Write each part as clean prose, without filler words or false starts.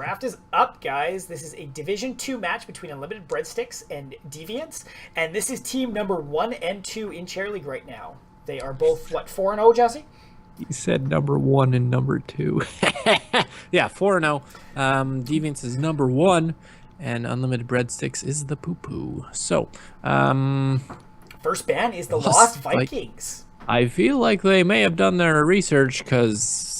Draft is up, guys. This is a Division 2 match between Unlimited Breadsticks and Deviance, and this is team number 1 and 2 in Chair League right now. They are both, what, 4-0, Jesse? You said number 1 and number 2. Yeah, 4-0. Deviance is number 1, and Unlimited Breadsticks is the poo-poo. So, first ban is the Lost Vikings. I feel like they may have done their research, because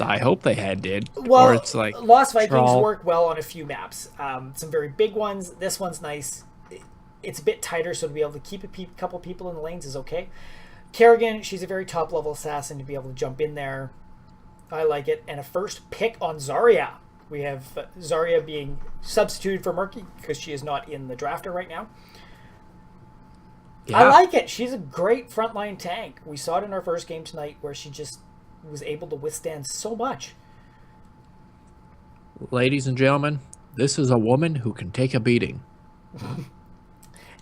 I hope they did. Well, or it's like Lost Vikings work well on a few maps. Some very big ones. This one's nice. It's a bit tighter, so to be able to keep a couple people in the lanes is okay. Kerrigan, she's a very top-level assassin to be able to jump in there. I like it. And a first pick on Zarya. We have Zarya being substituted for Murky because she is not in the drafter right now. Yeah. I like it. She's a great frontline tank. We saw it in our first game tonight where she just was able to withstand so much. Ladies and gentlemen, this is a woman who can take a beating.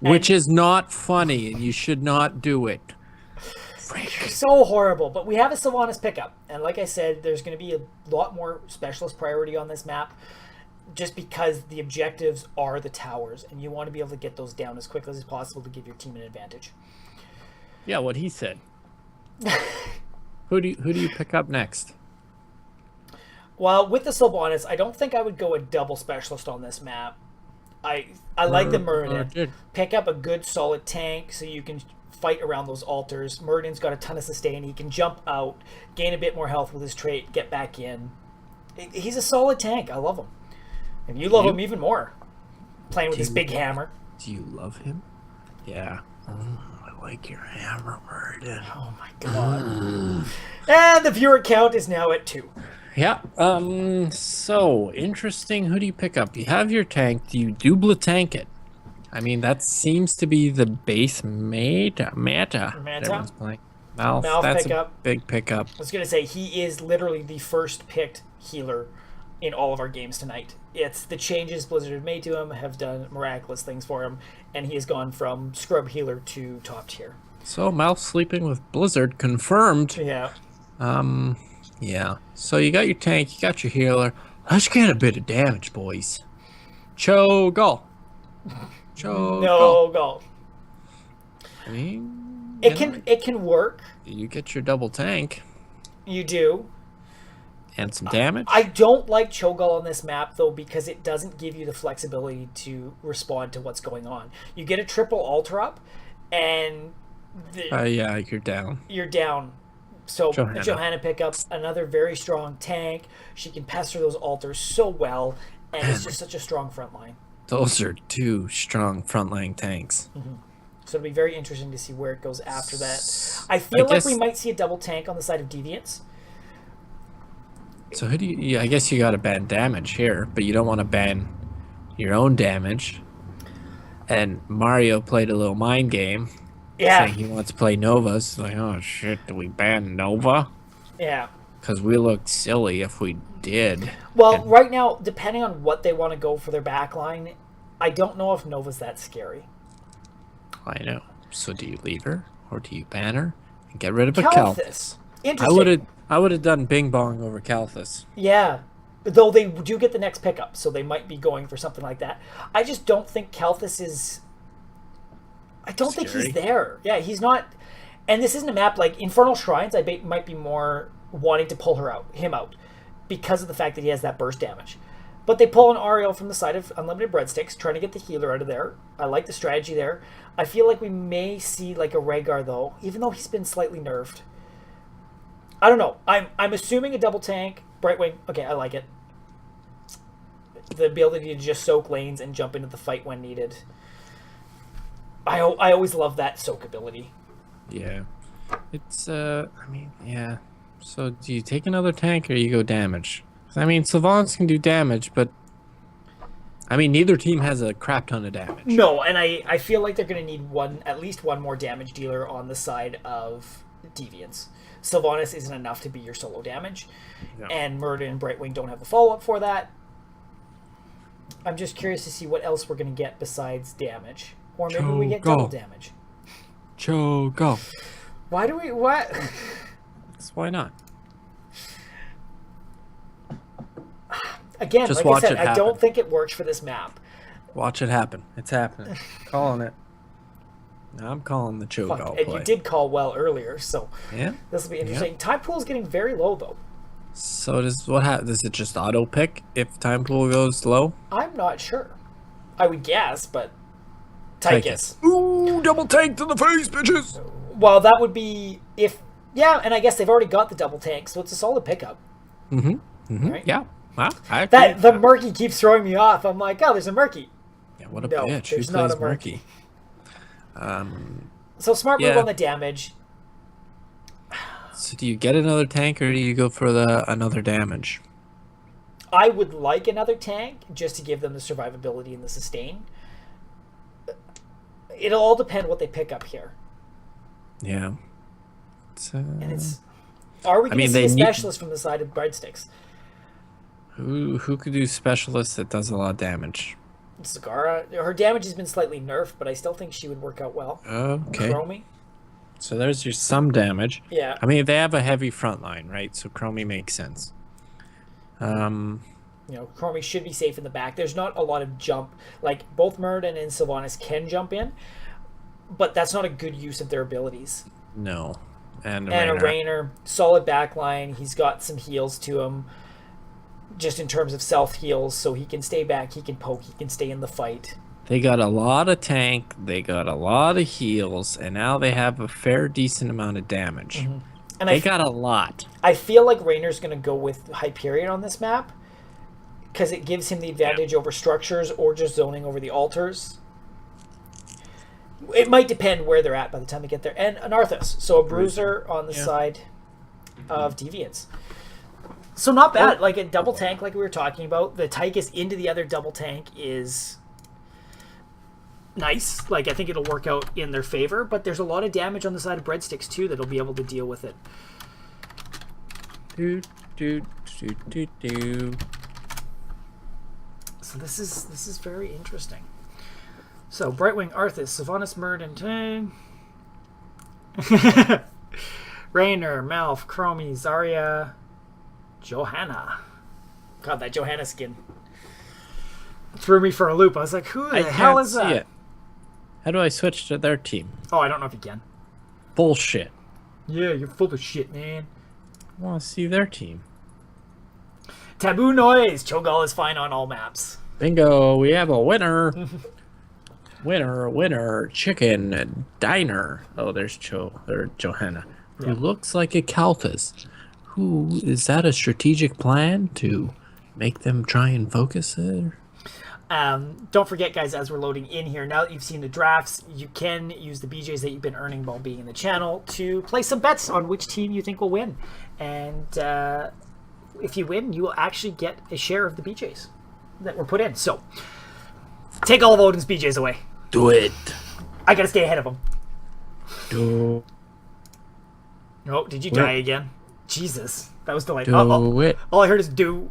Which is not funny, and you should not do it. So horrible. But we have a Sylvanas pickup. And like I said, there's going to be a lot more specialist priority on this map just because the objectives are the towers, and you want to be able to get those down as quickly as possible to give your team an advantage. Yeah, what he said. Who do you pick up next? Well, with the Sylvanas, I don't think I would go a double specialist on this map. I like the Muradin. Pick up a good solid tank so you can fight around those altars. Muradin's got a ton of sustain. He can jump out, gain a bit more health with his trait, get back in. He's a solid tank. I love him. And you love him even more. Playing with his big hammer. Do you love him? Yeah. I like your hammer, Muradin. Oh my god. And the viewer count is now at 2. Yeah. So interesting. Who do you pick up? You have your tank. Do you double tank it? I mean, that seems to be the base meta. Everyone's playing. Malf, that's a big pickup. I was gonna say he is literally the first picked healer in all of our games tonight. It's the changes Blizzard have made to him have done miraculous things for him, and he has gone from scrub healer to top tier. So Malf sleeping with Blizzard confirmed. Yeah. Yeah. So you got your tank, you got your healer. Let's get a bit of damage, boys. Cho'Gall. No goal. I mean, it can work. You get your double tank. You do. And some damage. I don't like Cho'Gall on this map though because it doesn't give you the flexibility to respond to what's going on. You get a triple altar up, and yeah, you're down. You're down. So Johanna pick up another very strong tank. She can pester those altars so well, and it's just such a strong front line. Those are 2 strong frontline tanks. Mm-hmm. So it'll be very interesting to see where it goes after that. I feel like we might see a double tank on the side of Deviance. So who do you? Yeah, I guess you got to ban damage here, but you don't want to ban your own damage. And Mario played a little mind game. Yeah. Saying he wants to play Nova. It's like, oh shit, do we ban Nova? Yeah. Because we looked silly if we did. Well, right now, depending on what they want to go for their backline, I don't know if Nova's that scary. I know. So do you leave her, or do you ban her and get rid of a Kalthus? Interesting. I would have done Bing Bong over Kalthus. Yeah. Though they do get the next pickup, so they might be going for something like that. I just don't think Kalthus is... I don't think he's there. Yeah, he's not... And this isn't a map like Infernal Shrines. I might be more wanting to pull him out because of the fact that he has that burst damage. But they pull an Ariel from the side of Unlimited Breadsticks, trying to get the healer out of there. I like the strategy there. I feel like we may see like a Rhaegar though, even though he's been slightly nerfed. I don't know. I'm assuming a double tank, Brightwing. Okay, I like it. The ability to just soak lanes and jump into the fight when needed. I always love that soak ability. Yeah. It's, I mean, yeah. So do you take another tank or you go damage? I mean, Sylvanas can do damage, but... I mean, neither team has a crap ton of damage. No, and I feel like they're going to need at least one more damage dealer on the side of Deviance. Sylvanas isn't enough to be your solo damage. No. And Muradin and Brightwing don't have the follow-up for that. I'm just curious to see what else we're going to get besides damage. Or maybe we get double damage. Cho'Gall. Why do we... What? Why not? Again, Just like I watch said, it I don't happen. think it works for this map. Watch it happen. It's happening. Calling it. I'm calling the Cho'Gall And play. you did call well earlier, so Yeah. this will be interesting. Time pool is getting very low, though. So what happens? Does it just auto pick if time pool goes low? I'm not sure. I would guess, but Tychus. Ooh, double tank to the face, bitches. Well, that would be if and I guess they've already got the double tank, so it's a solid pickup. Right? Yeah. Wow. The Murky keeps throwing me off. I'm like, oh, there's a Murky. Yeah, what a bitch. Who There's not plays a Murky. Murky? So smart move on the damage. So do you get another tank or do you go for another damage? I would like another tank just to give them the survivability and the sustain. It'll all depend what they pick up here. Yeah. Are we going to see a specialist from the side of Breadsticks? Who could do specialist that does a lot of damage? Zagara. Her damage has been slightly nerfed, but I still think she would work out well. Okay. Chromie. So there's your some damage. Yeah. I mean, they have a heavy front line, right? So Chromie makes sense. Chromie should be safe in the back. There's not a lot of jump. Like, both Murden and Sylvanas can jump in, but that's not a good use of their abilities. No. And a Raynor, solid backline. He's got some heals to him, just in terms of self heals, so he can stay back, he can poke, he can stay in the fight. They got a lot of tank, they got a lot of heals, and now they have a fair decent amount of damage. Mm-hmm. And they got a lot. I feel like Raynor's going to go with Hyperion on this map, because it gives him the advantage over structures or just zoning over the altars. It might depend where they're at by the time they get there. And an Arthas, so a bruiser on the side of Deviance. So not bad. Like a double tank, like we were talking about. The Tychus into the other double tank is nice. Like, I think it'll work out in their favor. But there's a lot of damage on the side of Breadsticks too that'll be able to deal with it. So this is very interesting. So Brightwing, Arthas, Sylvanas, Murden, Raynor, Malf, Chromie, Zarya, Johanna. God, that Johanna skin threw me for a loop. I was like, who the hell is that? It. How do I switch to their team? Oh, I don't know if you can. Bullshit. Yeah, you're full of shit, man. I want to see their team. Taboo noise. Cho'Gall is fine on all maps. Bingo, we have a winner. winner, chicken diner. Oh, there's Johanna, who looks like a Kalthus. Who is that? A strategic plan to make them try and focus it? Don't forget, guys, as we're loading in here, now that you've seen the drafts, you can use the BJs that you've been earning while being in the channel to place some bets on which team you think will win. And if you win, you will actually get a share of the BJs that were put in. So take all of Odin's BJs away. Do it. I gotta stay ahead of him. Do. Oh, did you die again? Jesus, that was delightful. Do it. All I heard is do.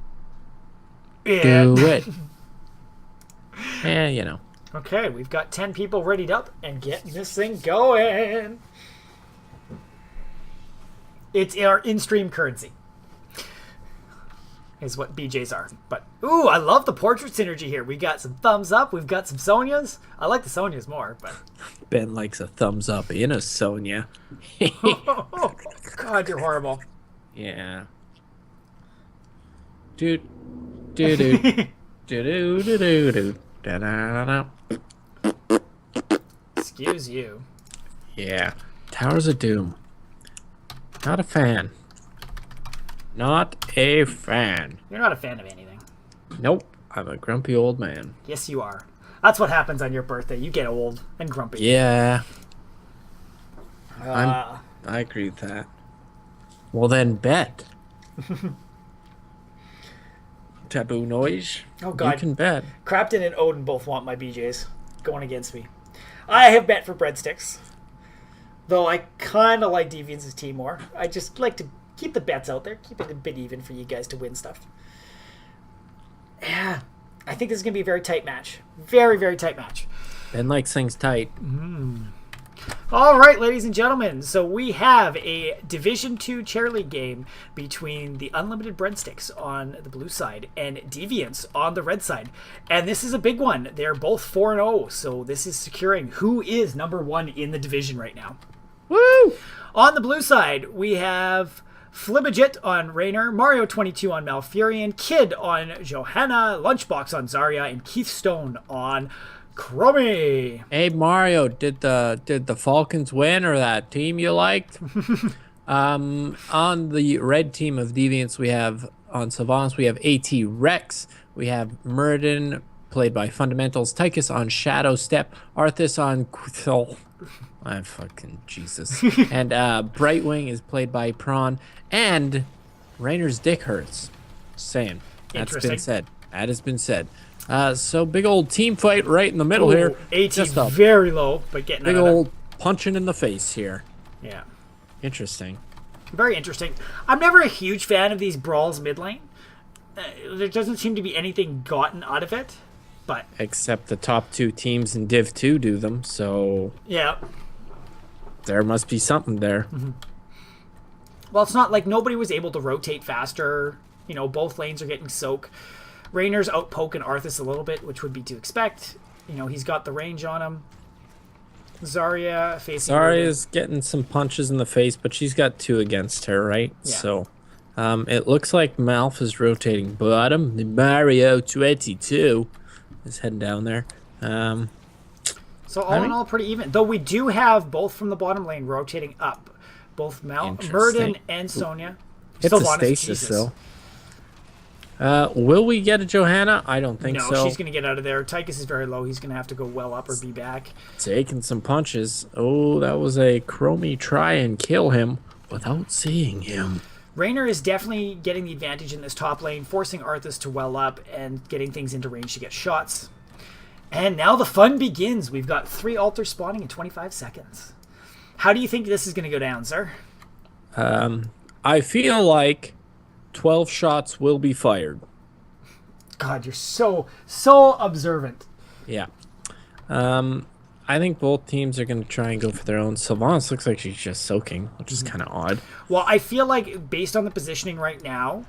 Yeah. Do it. Yeah, you know. Okay, we've got 10 people readied up and getting this thing going. It's our in-stream currency. Is what BJs are. But, ooh, I love the portrait synergy here. We got some thumbs up. We've got some Sonias. I like the Sonias more, but... Ben likes a thumbs up in a Sonya. Oh, God, you're horrible. Yeah. Dude. Do-do. Do-do-do-do-do. Da-da-da-da. Excuse you. Yeah. Towers of Doom. Not a fan. Not a fan. You're not a fan of anything. Nope. I'm a grumpy old man. Yes, you are. That's what happens on your birthday. You get old and grumpy. Yeah. I agree with that. Well, then bet. Taboo noise. Oh, God. You can bet. Crafton and Odin both want my BJs going against me. I have bet for Breadsticks. Though I kind of like Deviance's team more. I just like to keep the bets out there. Keep it a bit even for you guys to win stuff. Yeah. I think this is going to be a very tight match. Very, very tight match. Ben likes things tight. All right, ladies and gentlemen. So we have a Division 2 chair league game between the Unlimited Breadsticks on the blue side and Deviance on the red side. And this is a big one. They're both 4-0, so this is securing who is number 1 in the division right now. Woo! On the blue side, we have Flibajit on Raynor, Mario22 on Malfurion, Kid on Johanna, Lunchbox on Zarya, and Keith Stone on Chromie. Hey Mario, did the Falcons win or that team you liked? On the red team of Deviants, we have on Savants, we have AT Rex, we have Murden, played by Fundamentals, Tychus on Shadow Step, Arthas on Quithel. I'm fucking Jesus. And Brightwing is played by Prawn, and Raynor's dick hurts. Saying. That's been said. That has been said. So big old team fight right in the middle here. AT just very low, but getting big old punching in the face here. Yeah. Interesting. Very interesting. I'm never a huge fan of these brawls mid lane. There doesn't seem to be anything gotten out of it, but except the top 2 teams in Div 2 do them, so yeah, there must be something there. Mm-hmm. Well, it's not like nobody was able to rotate faster. You know, both lanes are getting soak. Raynor's out poking Arthas a little bit, which would be to expect. You know, he's got the range on him. Zarya facing... Zarya's getting some punches in the face, but she's got 2 against her, right? Yeah. So, it looks like Malf is rotating bottom. The Mario 22 is heading down there. So all in all, pretty even. Though we do have both from the bottom lane rotating up. Both Murden and Sonya. It's a stasis, though. Will we get a Johanna? I don't think so. No, she's going to get out of there. Tychus is very low. He's going to have to go well up or be back. Taking some punches. Oh, that was a Chromie try and kill him without seeing him. Raynor is definitely getting the advantage in this top lane, forcing Arthas to well up and getting things into range to get shots. And now the fun begins. We've got 3 altars spawning in 25 seconds. How do you think this is going to go down, sir? I feel like 12 shots will be fired. God, you're so observant. Yeah. I think both teams are going to try and go for their own. Sylvanas looks like she's just soaking, which is kind of odd. Well, I feel like based on the positioning right now,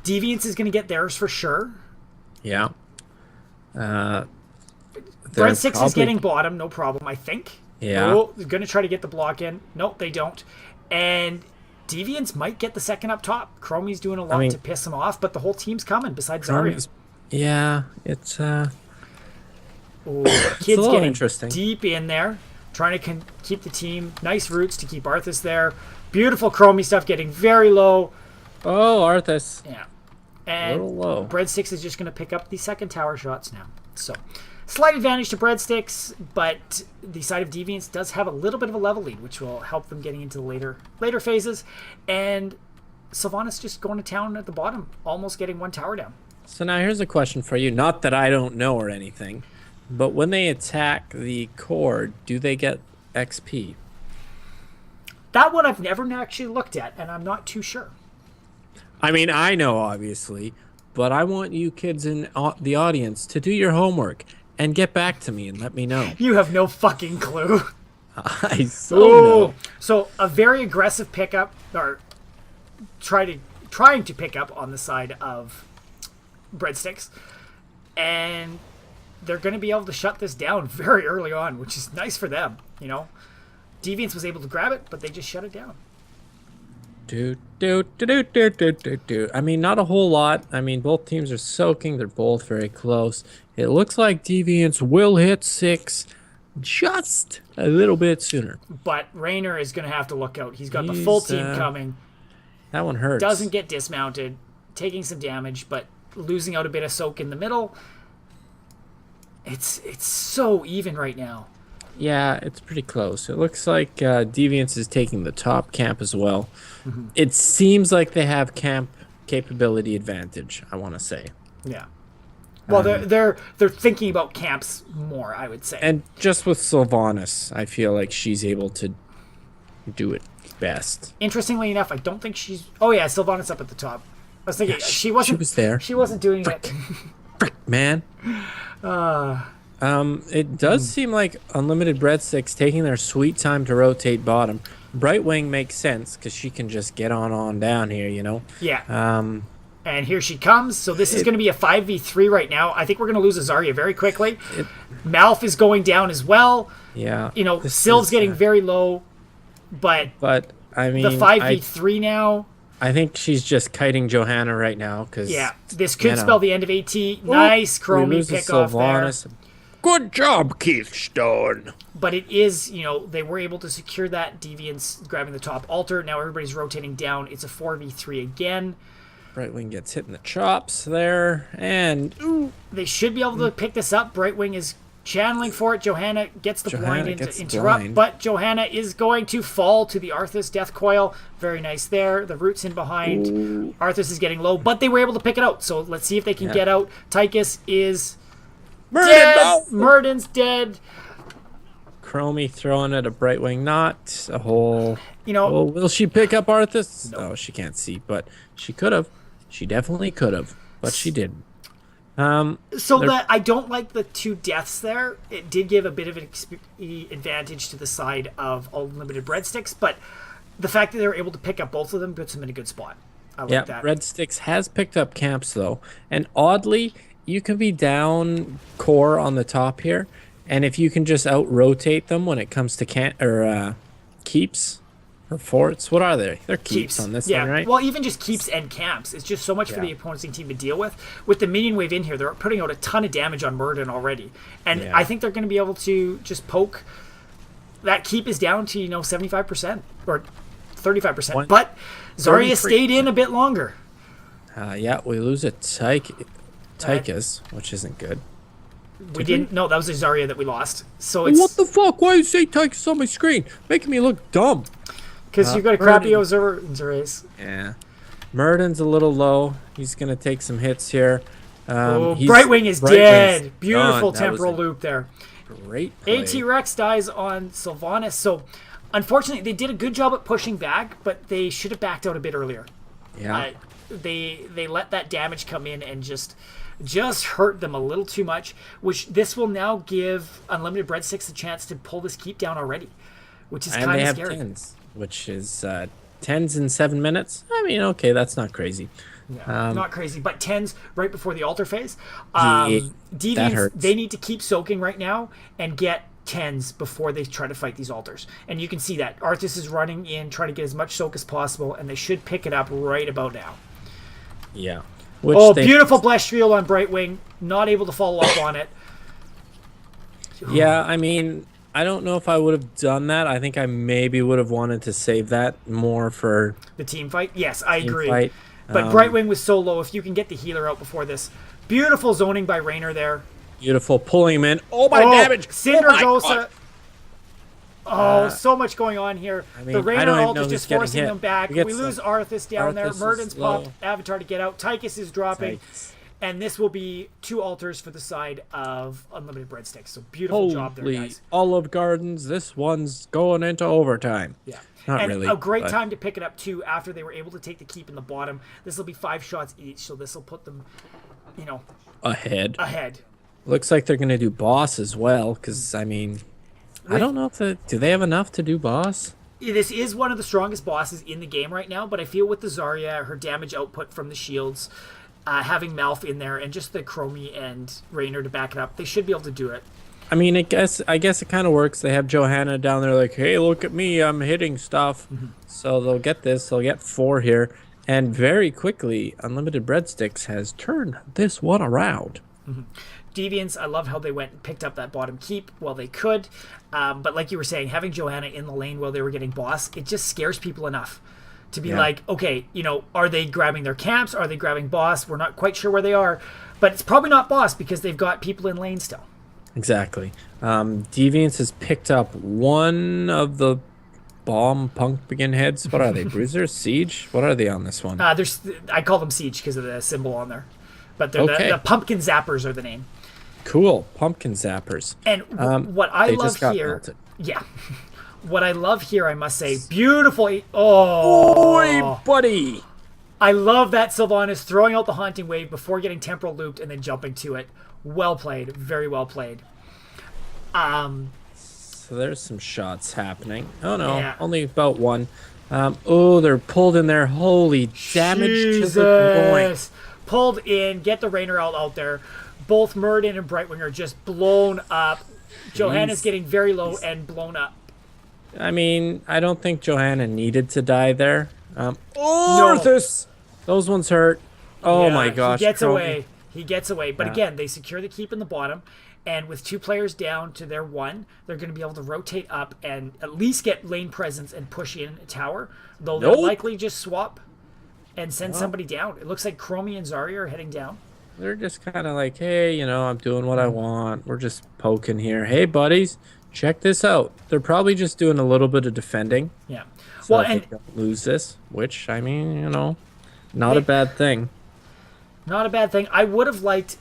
Deviance is going to get theirs for sure. Yeah. Breadsticks is getting bottom, no problem, I think. Yeah. Oh, they're going to try to get the block in. Nope, they don't. And Deviance might get the second up top. Chromie's doing a lot to piss him off, but the whole team's coming besides Zarya. Yeah, it's Kid's it's a little getting interesting. Deep in there, trying to keep the team. Nice roots to keep Arthas there. Beautiful Chromie stuff, getting very low. Oh, Arthas. Yeah. And a little low. Breadsticks is just going to pick up the second tower shots now. So, slight advantage to Breadsticks, but the side of Deviance does have a little bit of a level lead, which will help them getting into the later phases. And Sylvanas just going to town at the bottom, almost getting 1 tower down. So now here's a question for you. Not that I don't know or anything, but when they attack the core, do they get XP? That one I've never actually looked at, and I'm not too sure. I mean, I know, obviously, but I want you kids in the audience to do your homework and get back to me and let me know. You have no fucking clue. I know. So a very aggressive pickup, or trying to pick up on the side of Breadsticks, and they're going to be able to shut this down very early on, which is nice for them. You know, Deviance was able to grab it, but they just shut it down. I mean, not a whole lot. I mean, both teams are soaking. They're both very close. It looks like Deviance will hit 6 just a little bit sooner. But Raynor is going to have to look out. He's got the full team coming. That one hurts. Doesn't get dismounted, taking some damage, but losing out a bit of soak in the middle. It's so even right now. Yeah, it's pretty close. It looks like Deviance is taking the top camp as well. Mm-hmm. It seems like they have camp capability advantage, I want to say. Yeah. Well, they're thinking about camps more, I would say. And just with Sylvanas, I feel like she's able to do it best. Interestingly enough, I don't think she's... Oh, yeah, Sylvanas up at the top. I was thinking she wasn't... She was there. She wasn't doing it. Frick, man. It does seem like Unlimited Breadsticks taking their sweet time to rotate bottom. Brightwing makes sense because she can just get on down here, you know? Yeah. Um, And here she comes. So this is going to be a 5v3 right now. I think we're going to lose a Zarya very quickly. Malf is going down as well. Yeah. You know, Syl's getting very low. But I mean, the 5v3 now. I think she's just kiting Johanna right now because this could spell the end of AT. Nice Chromie pick off there. Good job, Keithstone. But it is, you know, they were able to secure that. Deviance grabbing the top altar. Now everybody's rotating down. It's a 4v3 again. Brightwing gets hit in the chops there, and they should be able to pick this up. Brightwing is channeling for it. Johanna gets the blind in to interrupt, but Johanna is going to fall to the Arthas Death Coil. Very nice there. The root's in behind. Ooh. Arthas is getting low, but they were able to pick it out. So let's see if they can get out. Tychus is dead. Murden's dead. Chromie throwing at a Brightwing, not a whole. You know, will she pick up Arthas? No, she can't see, but she could have. She definitely could have, but she didn't. I don't like the 2 deaths there. It did give a bit of an advantage to the side of Unlimited Breadsticks, but the fact that they were able to pick up both of them puts them in a good spot. I like that. Breadsticks has picked up camps though, and oddly, you can be down core on the top here, and if you can just out-rotate them when it comes to keeps. Or forts? What are they? They're keeps on this one, right? Well, even just keeps and camps. It's just so much for the opposing team to deal with. With the minion wave in here, they're putting out a ton of damage on Murden already. And I think they're going to be able to just poke. That keep is down to, 75% or 35%. But Zarya stayed in a bit longer. We lose a Tychus, which isn't good. We didn't. No, that was a Zarya that we lost. So it's... What the fuck? Why is Tychus on my screen? Making me look dumb. Because you've got a crappy Zerace. Yeah. Murden's a little low. He's going to take some hits here. Brightwing is dead. Beautiful temporal loop there. Great play. AT Rex dies on Sylvanas. So, unfortunately, they did a good job at pushing back, but they should have backed out a bit earlier. Yeah. They let that damage come in and just hurt them a little too much, which this will now give Unlimited Breadsticks a chance to pull this keep down already, which is kind of scary. Tens, which is 10s in 7 minutes. I mean, okay, that's not crazy. Yeah, not crazy, but 10s right before the altar phase. That hurts. They need to keep soaking right now and get 10s before they try to fight these altars. And you can see that. Arthas is running in, trying to get as much soak as possible, and they should pick it up right about now. Yeah. Beautiful Blessed Shield on Brightwing. Not able to follow up on it. Yeah, I mean, I don't know if I would have done that. I think I maybe would have wanted to save that more for... the team fight? Yes, I agree. But Brightwing was so low. If you can get the healer out before this. Beautiful zoning by Raynor there. Beautiful. Pulling him in. Oh, my damage! Cindergosa. So much going on here. I mean, the Raynor ult is just forcing them back. We lose Arthas down there. Murden's popped Avatar to get out. Tychus is dropping. And this will be 2 altars for the side of Unlimited Breadsticks. So beautiful job there, guys. Olive Gardens. This one's going into overtime. Yeah. Not really. A great time to pick it up, too, after they were able to take the keep in the bottom. This will be 5 shots each, so this will put them, ahead. Looks like they're going to do boss as well, because, I mean... I don't know if do they have enough to do boss? This is one of the strongest bosses in the game right now, but I feel with the Zarya, her damage output from the shields, having Malf in there, and just the Chromie and Raynor to back it up, they should be able to do it. I mean, I guess it kind of works. They have Johanna down there like, hey, look at me, I'm hitting stuff. Mm-hmm. So they'll get this. They'll get 4 here. And very quickly, Unlimited Breadsticks has turned this one around. Mm-hmm. Deviance, I love how they went and picked up that bottom keep while they could. But like you were saying, having Johanna in the lane while they were getting boss, it just scares people enough to be like, okay, are they grabbing their camps? Are they grabbing boss? We're not quite sure where they are. But it's probably not boss because they've got people in lane still. Exactly. Deviance has picked up one of the bomb punk begin heads. What are they? Bruisers? Siege? What are they on this one? I call them Siege because of the symbol on there. But they're the pumpkin zappers are the name. Cool. Pumpkin zappers. And what I love here... melted. Yeah. What I love here, I must say, beautiful... Oh, buddy! I love that Sylvanas throwing out the Haunting Wave before getting temporal looped and then jumping to it. Well played. Very well played. So there's some shots happening. Oh no, Yeah. only about one. Oh, they're pulled in there. Holy damage to the groin. Pulled in, get the Rainer out there. Both Muradin and Brightwing are just blown up. Johanna's getting very low and blown up. I mean, I don't think Johanna needed to die there. Arthas! Those ones hurt. Oh my gosh. He gets away. But again, they secure the keep in the bottom. And with 2 players down to their 1, they're going to be able to rotate up and at least get lane presence and push in a tower. Though they'll likely just swap and send somebody down. It looks like Chromie and Zarya are heading down. They're just kind of like, hey, I'm doing what I want. We're just poking here. Hey, buddies, check this out. They're probably just doing a little bit of defending. Yeah. So they don't lose this, which, I mean, not a bad thing. Not a bad thing. I would have liked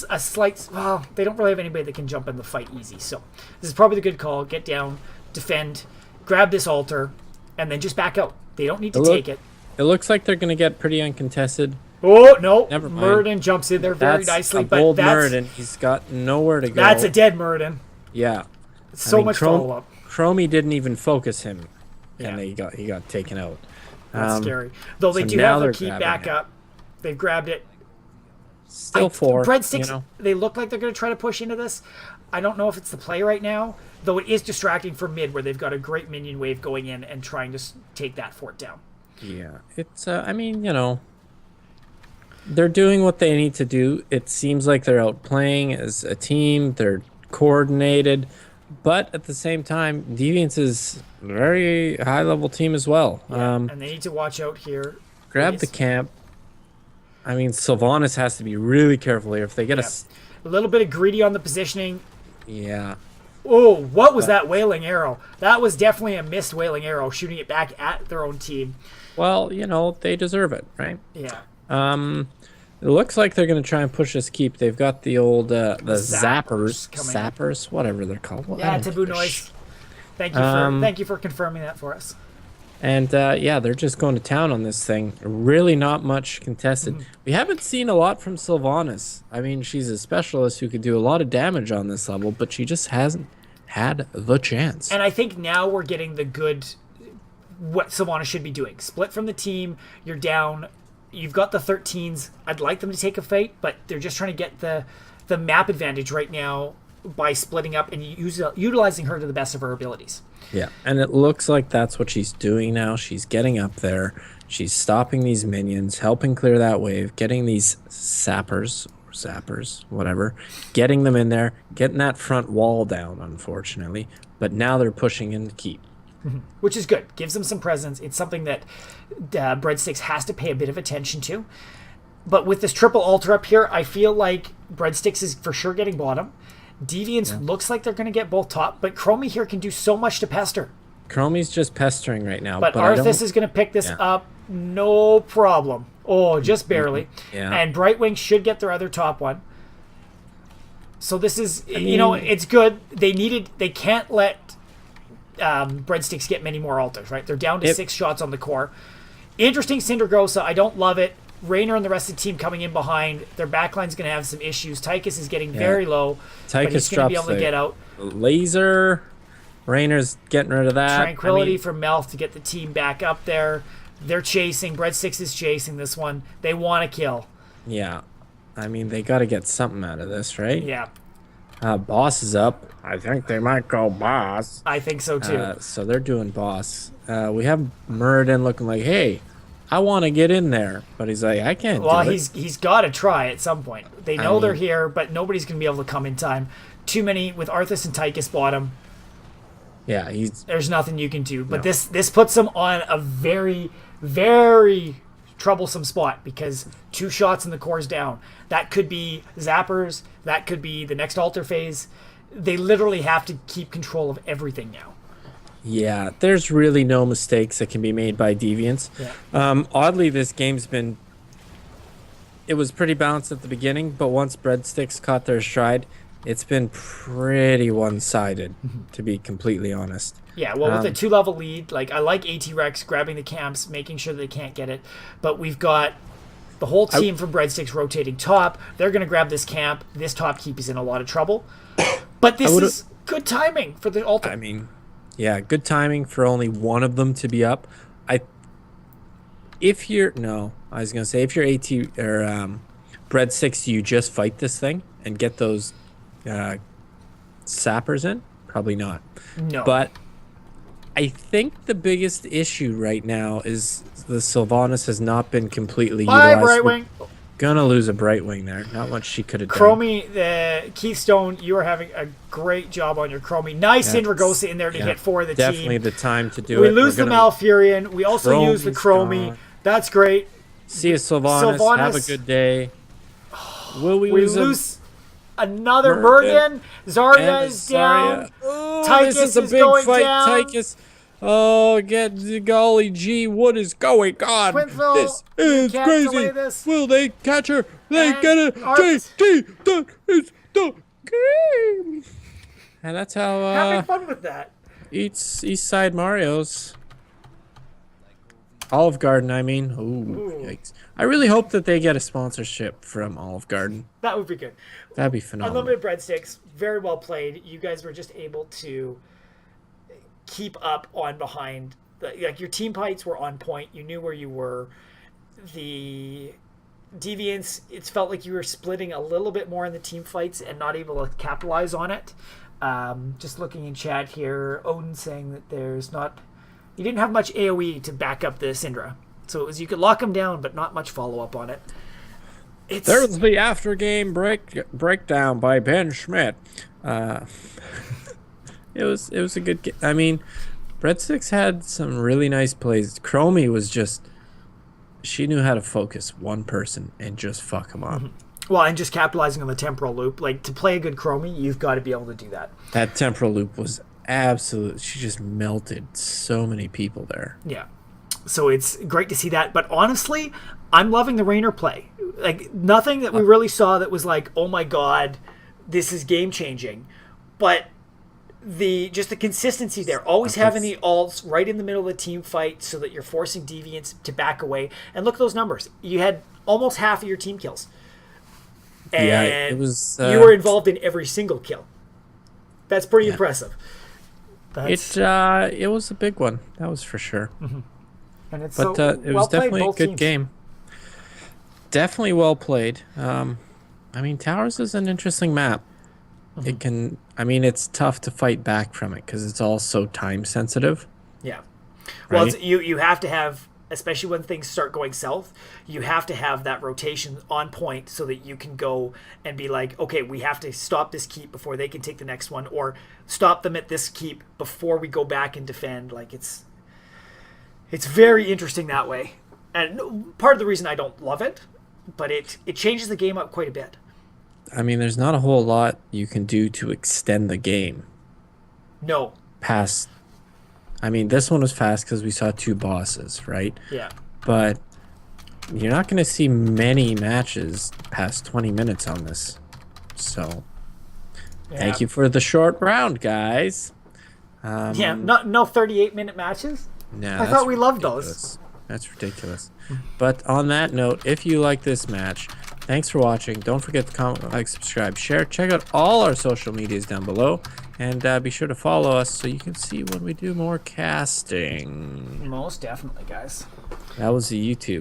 a slight... Well, they don't really have anybody that can jump in the fight easy. So this is probably the good call. Get down, defend, grab this altar, and then just back out. They don't need to take it. It looks like they're going to get pretty uncontested. Oh, no. Never mind. Muradin jumps in there very nicely. That's a bold Muradin. He's got nowhere to go. That's a dead Muradin. Yeah. So much follow-up. Chromie didn't even focus him, and he got taken out. That's scary. Though they do have their keep back up. They've grabbed it. Still 4. Breadsticks, they look like they're going to try to push into this. I don't know if it's the play right now, though it is distracting for mid, where they've got a great minion wave going in and trying to take that fort down. Yeah, it's, I mean, they're doing what they need to do. It seems like they're out playing as a team. They're coordinated. But at the same time, Deviance is a very high-level team as well. Yeah, and they need to watch out here. Grab the camp. I mean, Sylvanas has to be really careful here. If they get a little bit of greedy on the positioning. Yeah. Oh, what was that wailing arrow? That was definitely a missed wailing arrow, shooting it back at their own team. Well, they deserve it, right? Yeah. It looks like they're going to try and push this keep. They've got the old the zappers, whatever they're called. Yeah, taboo noise. Thank you for confirming that for us. And they're just going to town on this thing. Really not much contested. We haven't seen a lot from Sylvanas. I mean, she's a specialist who could do a lot of damage on this level, but she just hasn't had the chance. And I think now we're getting the good, what Sylvanas should be doing. Split from the team, you're down, you've got the 13s. I'd like them to take a fight, but they're just trying to get the map advantage right now by splitting up and utilizing her to the best of her abilities. Yeah, and it looks like that's what she's doing now. She's getting up there. She's stopping these minions, helping clear that wave, getting these zappers, whatever, getting them in there, getting that front wall down, unfortunately. But now they're pushing in to keep. Which is good. Gives them some presence. It's something that Breadsticks has to pay a bit of attention to. But with this triple altar up here, I feel like Breadsticks is for sure getting bottom. Deviance looks like they're going to get both top, but Chromie here can do so much to pester. Chromie's just pestering right now. But Arthas is going to pick this up, no problem. Oh, just barely. Yeah. And Brightwing should get their other top one. So this is, it's good. They can't let Breadsticks get many more altars, right? They're down to 6 shots on the core. Interesting Cindergrosa. I don't love it. Rainer and the rest of the team coming in behind. Their backline's going to have some issues. Tychus is getting very low. Tychus he's going to be able to get out. Laser. Rainer's getting rid of that. Tranquility for Melf to get the team back up there. They're chasing. Breadsticks is chasing this one. They want to kill. Yeah. I mean, they got to get something out of this, right? Yeah. Boss is up. I think they might go boss. I think so, too. So they're doing boss. We have Muradin looking like, hey, I want to get in there, but he's like, I can't. Well, he's got to try at some point. They know they're here, but nobody's gonna be able to come in time. Too many with Arthas and Tychus bottom. Yeah, there's nothing you can do. But this puts them on a very, very troublesome spot because 2 shots in the core's down. That could be zappers. That could be the next altar phase. They literally have to keep control of everything now. Yeah, there's really no mistakes that can be made by Deviance. Yeah. Oddly, this game's it was pretty balanced at the beginning, but once Breadsticks caught their stride, it's been pretty one-sided, to be completely honest. Yeah, well, with a 2-level lead, I like AT-Rex grabbing the camps, making sure they can't get it, but we've got the whole team from Breadsticks rotating top. They're going to grab this camp. This top keep is in a lot of trouble. But this is good timing for the altar. I mean, yeah, good timing for only one of them to be up. If you're AT or Breadsticks, you just fight this thing and get those sappers in? Probably not. No. But I think the biggest issue right now is the Sylvanas has not been completely utilized. Brightwing. Gonna lose a Brightwing there. Not much she could have done. Chromie, the Keystone, you are having a great job on your Chromie. Nice Indragosa in there to hit 4 of the team. Definitely the time to do it. We lose the Malfurion. We also use the Chromie. Gone. That's great. See you, Sylvanas. Have a good day. Will we lose another Mergen? Zarya is down. Oh, Tychus this is a big going fight. down. Tychus. Oh, golly gee, what is going on? Quinville, this is crazy. This. Will they catch her? They get it. JT, that is the game. And that's how having fun with that. East Side Mario's. Olive Garden, I mean. Ooh, yikes. I really hope that they get a sponsorship from Olive Garden. That would be good. That'd be phenomenal. Unlimited Breadsticks, very well played. You guys were just able to keep up on behind. Like your team fights were on point. You knew where you were. The Deviance, it felt like you were splitting a little bit more in the team fights and not able to capitalize on it. Just looking in chat here, Odin saying that there's not... You didn't have much AoE to back up the Syndra. So it was, you could lock him down, but not much follow-up on it. There's the after-game breakdown by Ben Schmidt. It was a good game. I mean, Breadsticks had some really nice plays. Chromie was just... She knew how to focus one person and just fuck him up. Well, and just capitalizing on the temporal loop. Like, to play a good Chromie, you've got to be able to do that. That temporal loop was absolute. She just melted so many people there. Yeah. So it's great to see that. But honestly, I'm loving the Raynor play. Like, nothing that we really saw that was like, oh my god, this is game-changing. But just the consistency there, always having the alts right in the middle of the team fight so that you're forcing Deviants to back away. And look at those numbers. You had almost half of your team kills. And yeah, it was... you were involved in every single kill. That's pretty impressive. It was a big one. That was for sure. And it's it was definitely a good game. Definitely well played. I mean, Towers is an interesting map. It can... I mean, it's tough to fight back from it because it's all so time sensitive. Yeah. Right? Well, you have to have, especially when things start going south, you have to have that rotation on point so that you can go and be like, okay, we have to stop this keep before they can take the next one, or stop them at this keep before we go back and defend. Like, it's very interesting that way. And part of the reason I don't love it, but it changes the game up quite a bit. I mean, there's not a whole lot you can do to extend the game. No. Past... I mean, this one was fast because we saw 2 bosses, right? Yeah. But you're not going to see many matches past 20 minutes on this. So, thank you for the short round, guys. Yeah, no 38-minute matches? No, I thought we loved those. That's ridiculous. But on that note, if you like this match, thanks for watching. Don't forget to comment, like, subscribe, share. Check out all our social medias down below. And be sure to follow us so you can see when we do more casting. Most definitely, guys. That was the YouTube.